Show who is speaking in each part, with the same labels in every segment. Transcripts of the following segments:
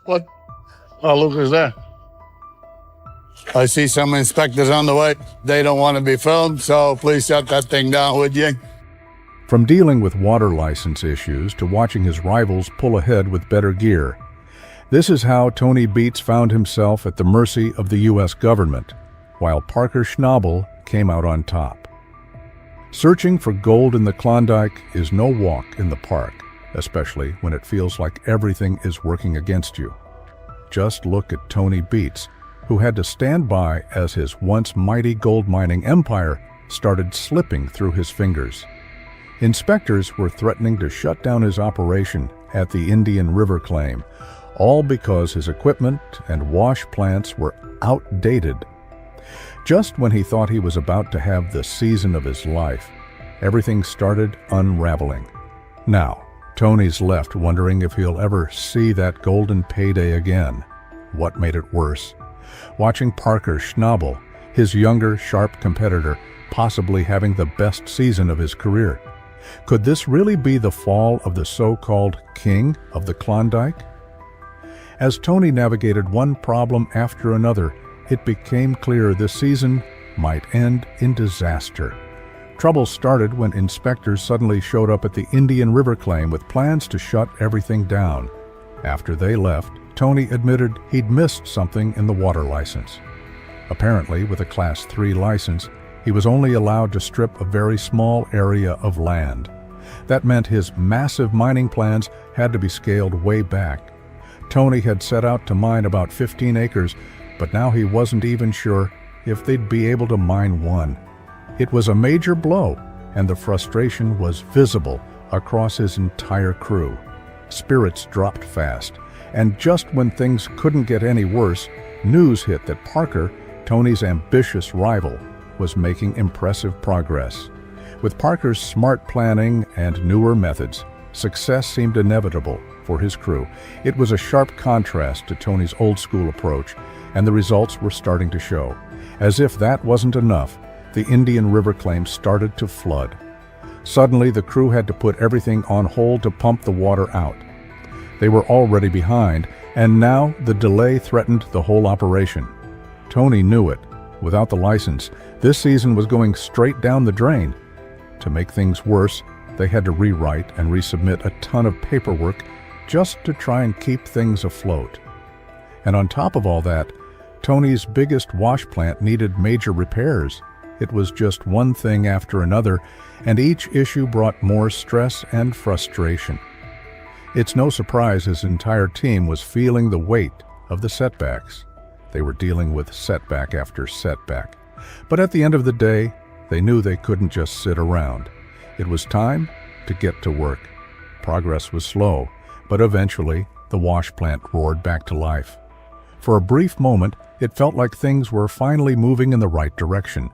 Speaker 1: What? Oh, look who's there. I see some inspectors on the way. They don't want to be filmed, so please shut that thing down, would you?
Speaker 2: From dealing with water license issues to watching his rivals pull ahead with better gear, this is how Tony Beets found himself at the mercy of the U.S. government, while Parker Schnabel came out on top. Searching for gold in the Klondike is no walk in the park, especially when it feels like everything is working against you. Just look at Tony Beets, who had to stand by as his once mighty gold mining empire started slipping through his fingers. Inspectors were threatening to shut down his operation at the Indian River claim, all because his equipment and wash plants were outdated. Just when he thought he was about to have the season of his life, everything started unraveling. Now, Tony's left wondering if he'll ever see that golden payday again. What made it worse? Watching Parker Schnabel, his younger, sharp competitor, possibly having the best season of his career. Could this really be the fall of the so-called king of the Klondike? As Tony navigated one problem after another, it became clear this season might end in disaster. Trouble started when inspectors suddenly showed up at the Indian River claim with plans to shut everything down. After they left, Tony admitted he'd missed something in the water license. Apparently, with a Class 3 license, he was only allowed to strip a very small area of land. That meant his massive mining plans had to be scaled way back. Tony had set out to mine about 15 acres, but now he wasn't even sure if they'd be able to mine one. It was a major blow, and the frustration was visible across his entire crew. Spirits dropped fast, and just when things couldn't get any worse, news hit that Parker, Tony's ambitious rival, was making impressive progress. With Parker's smart planning and newer methods, success seemed inevitable for his crew. It was a sharp contrast to Tony's old-school approach, and the results were starting to show. As if that wasn't enough, the Indian River claim started to flood. Suddenly, the crew had to put everything on hold to pump the water out. They were already behind, and now the delay threatened the whole operation. Tony knew it. Without the license, this season was going straight down the drain. To make things worse, they had to rewrite and resubmit a ton of paperwork just to try and keep things afloat. And on top of all that, Tony's biggest wash plant needed major repairs. It was just one thing after another, and each issue brought more stress and frustration. It's no surprise his entire team was feeling the weight of the setbacks. They were dealing with setback after setback. But at the end of the day, they knew they couldn't just sit around. It was time to get to work. Progress was slow, but eventually the wash plant roared back to life. For a brief moment, it felt like things were finally moving in the right direction.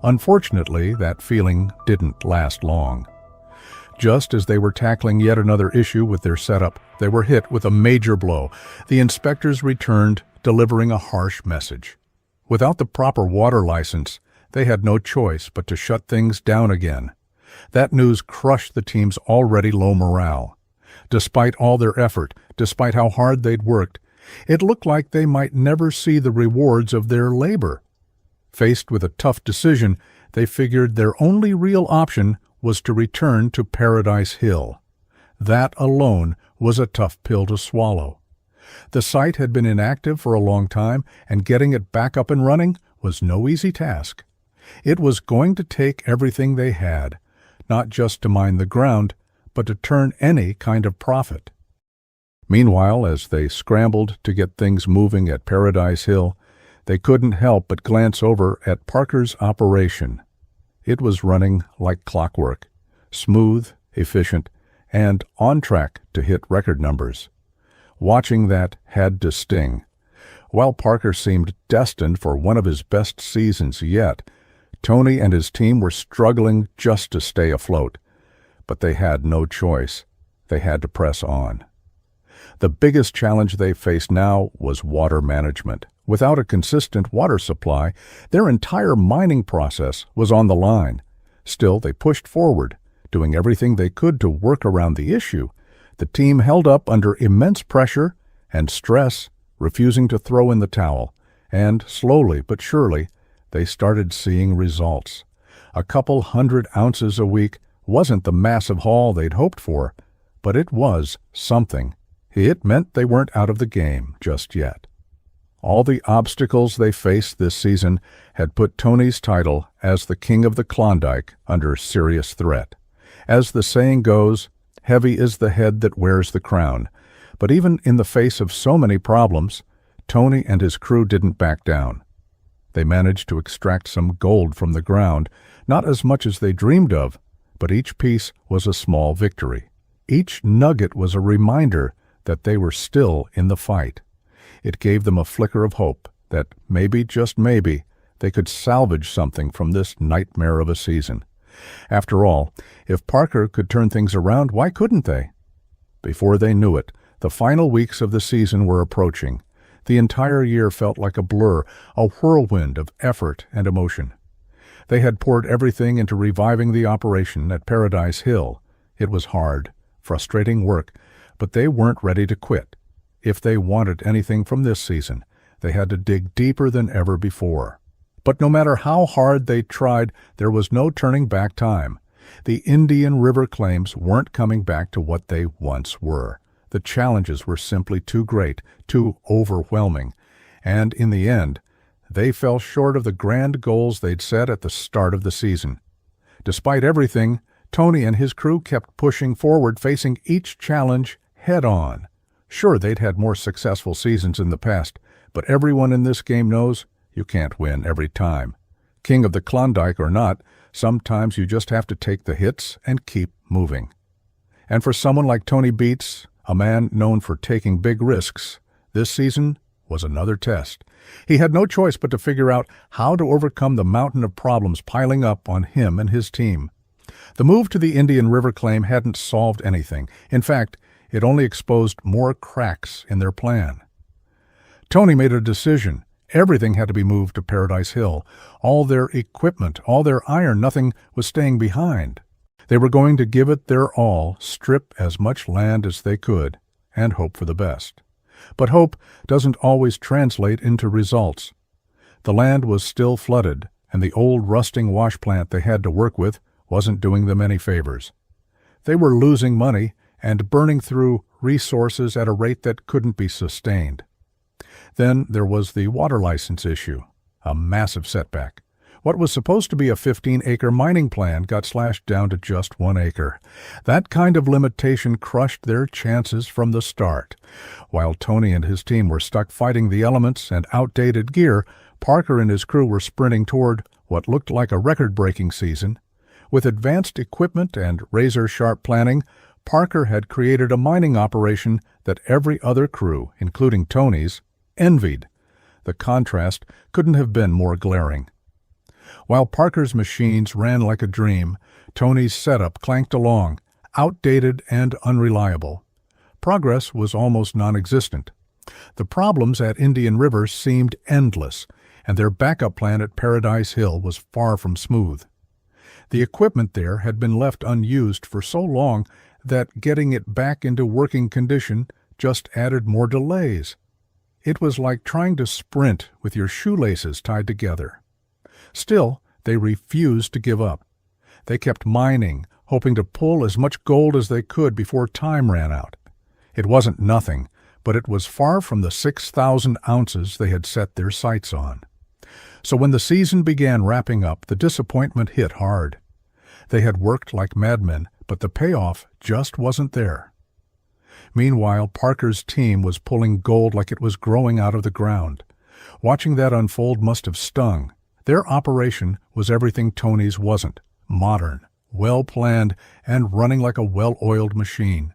Speaker 2: Unfortunately, that feeling didn't last long. Just as they were tackling yet another issue with their setup, they were hit with a major blow. The inspectors returned, delivering a harsh message. Without the proper water license, they had no choice but to shut things down again. That news crushed the team's already low morale. Despite all their effort, despite how hard they'd worked, it looked like they might never see the rewards of their labor. Faced with a tough decision, they figured their only real option was to return to Paradise Hill. That alone was a tough pill to swallow. The site had been inactive for a long time, and getting it back up and running was no easy task. It was going to take everything they had, not just to mine the ground, but to turn any kind of profit. Meanwhile, as they scrambled to get things moving at Paradise Hill, they couldn't help but glance over at Parker's operation. It was running like clockwork, smooth, efficient, and on track to hit record numbers. Watching that had to sting. While Parker seemed destined for one of his best seasons yet, Tony and his team were struggling just to stay afloat. But they had no choice. They had to press on. The biggest challenge they faced now was water management. Without a consistent water supply, their entire mining process was on the line. Still, they pushed forward, doing everything they could to work around the issue. The team held up under immense pressure, and stress, refusing to throw in the towel, and slowly but surely, they started seeing results. A couple 100 ounces a week wasn't the massive haul they'd hoped for, but it was something. It meant they weren't out of the game just yet. All the obstacles they faced this season had put Tony's title as the King of the Klondike under serious threat. As the saying goes, heavy is the head that wears the crown. But even in the face of so many problems, Tony and his crew didn't back down. They managed to extract some gold from the ground, not as much as they dreamed of, but each piece was a small victory. Each nugget was a reminder that they were still in the fight. It gave them a flicker of hope that maybe, just maybe, they could salvage something from this nightmare of a season. After all, if Parker could turn things around, why couldn't they? Before they knew it, the final weeks of the season were approaching. The entire year felt like a blur, a whirlwind of effort and emotion. They had poured everything into reviving the operation at Paradise Hill. It was hard, frustrating work, but they weren't ready to quit. If they wanted anything from this season, they had to dig deeper than ever before. But no matter how hard they tried, there was no turning back time. The Indian River claims weren't coming back to what they once were. The challenges were simply too great, too overwhelming, and in the end, they fell short of the grand goals they'd set at the start of the season. Despite everything, Tony and his crew kept pushing forward, facing each challenge head-on. Sure, they'd had more successful seasons in the past, but everyone in this game knows you can't win every time. King of the Klondike or not, sometimes you just have to take the hits and keep moving. And for someone like Tony Beets, a man known for taking big risks, this season was another test. He had no choice but to figure out how to overcome the mountain of problems piling up on him and his team. The move to the Indian River claim hadn't solved anything. In fact, it only exposed more cracks in their plan. Tony made a decision. Everything had to be moved to Paradise Hill. All their equipment, all their iron, nothing was staying behind. They were going to give it their all, strip as much land as they could, and hope for the best. But hope doesn't always translate into results. The land was still flooded, and the old rusting wash plant they had to work with wasn't doing them any favors. They were losing money and burning through resources at a rate that couldn't be sustained. Then there was the water license issue, a massive setback. What was supposed to be a 15-acre mining plan got slashed down to just 1 acre. That kind of limitation crushed their chances from the start. While Tony and his team were stuck fighting the elements and outdated gear, Parker and his crew were sprinting toward what looked like a record-breaking season. With advanced equipment and razor-sharp planning, Parker had created a mining operation that every other crew, including Tony's, envied. The contrast couldn't have been more glaring. While Parker's machines ran like a dream, Tony's setup clanked along, outdated and unreliable. Progress was almost non-existent. The problems at Indian River seemed endless, and their backup plan at Paradise Hill was far from smooth. The equipment there had been left unused for so long that getting it back into working condition just added more delays. It was like trying to sprint with your shoelaces tied together. Still, they refused to give up. They kept mining, hoping to pull as much gold as they could before time ran out. It wasn't nothing, but it was far from the 6,000 ounces they had set their sights on. So when the season began wrapping up, the disappointment hit hard. They had worked like madmen, but the payoff just wasn't there. Meanwhile, Parker's team was pulling gold like it was growing out of the ground. Watching that unfold must have stung. Their operation was everything Tony's wasn't: modern, well-planned, and running like a well-oiled machine.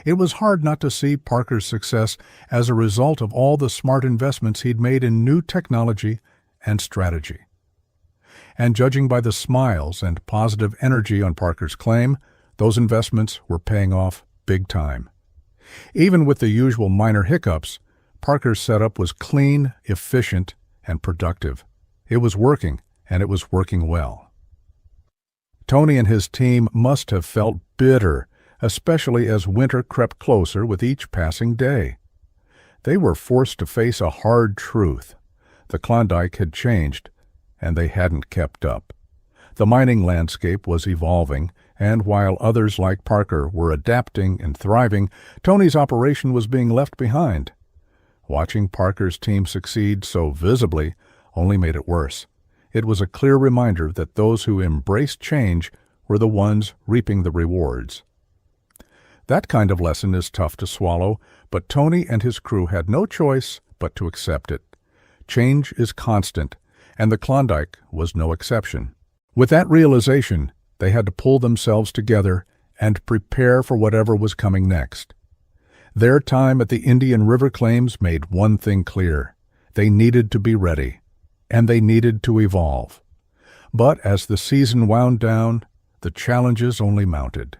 Speaker 2: It was hard not to see Parker's success as a result of all the smart investments he'd made in new technology and strategy. And judging by the smiles and positive energy on Parker's claim, those investments were paying off big time. Even with the usual minor hiccups, Parker's setup was clean, efficient, and productive. It was working, and it was working well. Tony and his team must have felt bitter, especially as winter crept closer with each passing day. They were forced to face a hard truth. The Klondike had changed, and they hadn't kept up. The mining landscape was evolving, and while others like Parker were adapting and thriving, Tony's operation was being left behind. Watching Parker's team succeed so visibly only made it worse. It was a clear reminder that those who embraced change were the ones reaping the rewards. That kind of lesson is tough to swallow, but Tony and his crew had no choice but to accept it. Change is constant, and the Klondike was no exception. With that realization, they had to pull themselves together and prepare for whatever was coming next. Their time at the Indian River claims made one thing clear. They needed to be ready, and they needed to evolve. But as the season wound down, the challenges only mounted.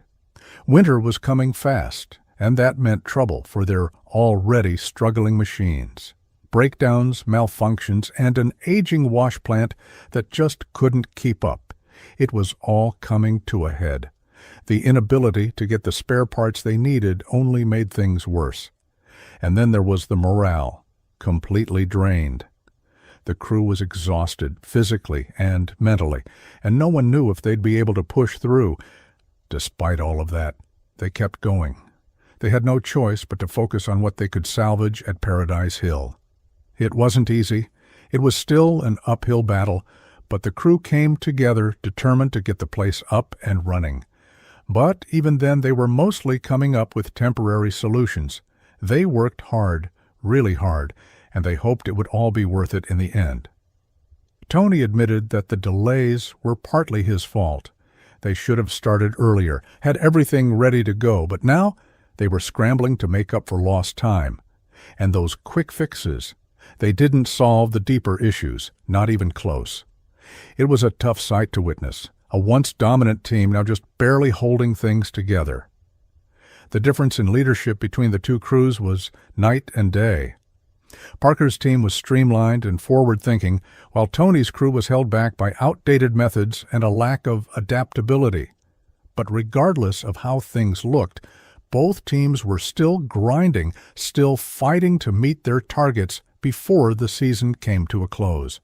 Speaker 2: Winter was coming fast, and that meant trouble for their already struggling machines. Breakdowns, malfunctions, and an aging wash plant that just couldn't keep up. It was all coming to a head. The inability to get the spare parts they needed only made things worse. And then there was the morale, completely drained. The crew was exhausted, physically and mentally, and no one knew if they'd be able to push through. Despite all of that, they kept going. They had no choice but to focus on what they could salvage at Paradise Hill. It wasn't easy. It was still an uphill battle, but the crew came together determined to get the place up and running. But even then they were mostly coming up with temporary solutions. They worked hard, really hard, and they hoped it would all be worth it in the end. Tony admitted that the delays were partly his fault. They should have started earlier, had everything ready to go, but now they were scrambling to make up for lost time. And those quick fixes, they didn't solve the deeper issues, not even close. It was a tough sight to witness, a once dominant team now just barely holding things together. The difference in leadership between the two crews was night and day. Parker's team was streamlined and forward-thinking, while Tony's crew was held back by outdated methods and a lack of adaptability. But regardless of how things looked, both teams were still grinding, still fighting to meet their targets before the season came to a close.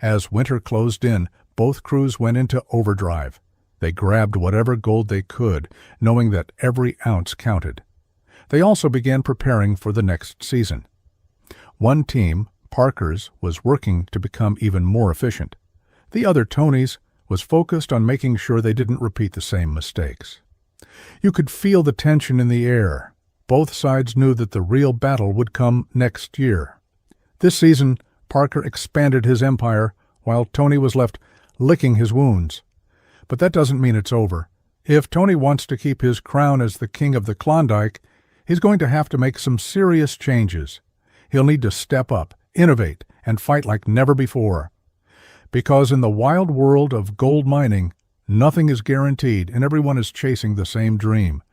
Speaker 2: As winter closed in, both crews went into overdrive. They grabbed whatever gold they could, knowing that every ounce counted. They also began preparing for the next season. One team, Parker's, was working to become even more efficient. The other, Tony's, was focused on making sure they didn't repeat the same mistakes. You could feel the tension in the air. Both sides knew that the real battle would come next year. This season, Parker expanded his empire, while Tony was left licking his wounds. But that doesn't mean it's over. If Tony wants to keep his crown as the king of the Klondike, he's going to have to make some serious changes. He'll need to step up, innovate, and fight like never before. Because in the wild world of gold mining, nothing is guaranteed and everyone is chasing the same dream.